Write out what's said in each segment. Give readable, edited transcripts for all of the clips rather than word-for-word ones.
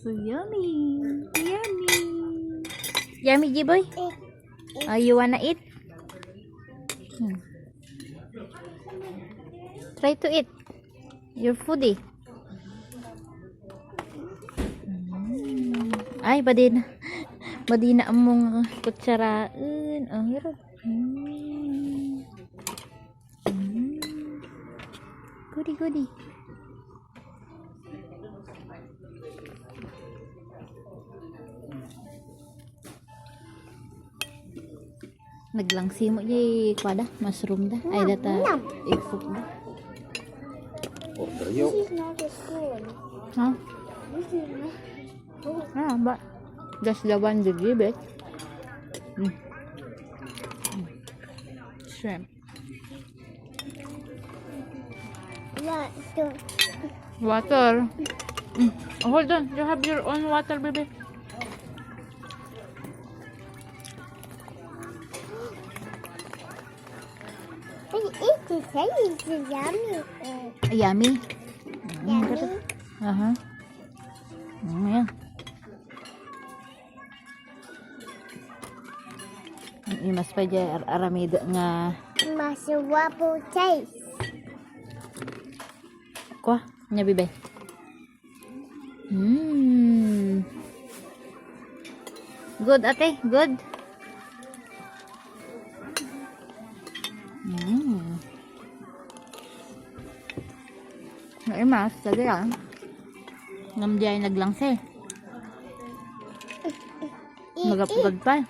So yummy. Yummy. Yummy, G-boy? Oh, you wanna eat? Try to eat. You're foodie. Ay, badin. Badina among kutsaraan. Oh, hirap. Goody, goody. Naglangsi mo jay kwada, mushroom da. Ay, data egg soup da. This is not a spoon. Huh? This is not. Ah, but that's the one you give it. Shrimp. Water. Hold on. You have your own water, baby. It is yummy. Yummy. Yummy. Uh-huh. Yeah. Mas pa dyan aramido nga Masarap taste. kwa nya bibe. Good ate, good. Ay mas lagi lang. Ngam diay naglangse. Magapagod pa.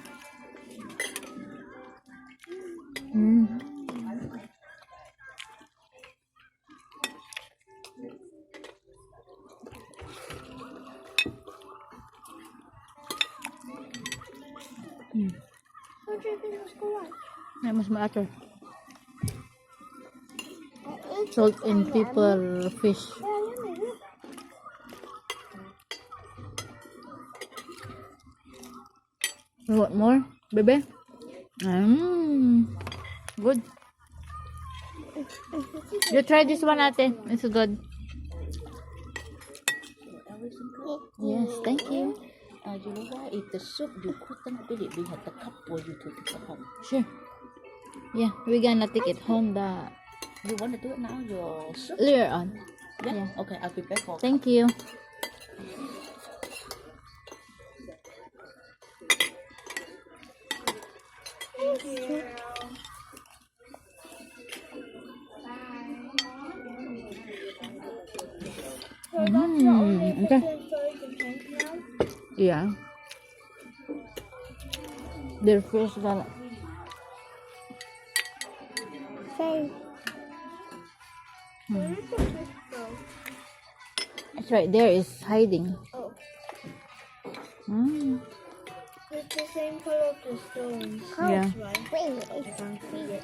Ay, mas maator. Salt and pepper fish. You want more, baby? Good. You try this one, ate. It's good. Yes, thank you. You know why? If the soup you couldn't really bring at the cup for you to take it home. Sure. Yeah, we're gonna take it home You want to do it now? Your soup? later on. Yeah. Okay, I'll prepare for. Thank you. Okay. Yeah. They're fresh gala. It's right there. It's hiding. It's the same color of the stones. Yeah. Right? Wait, I can't see it.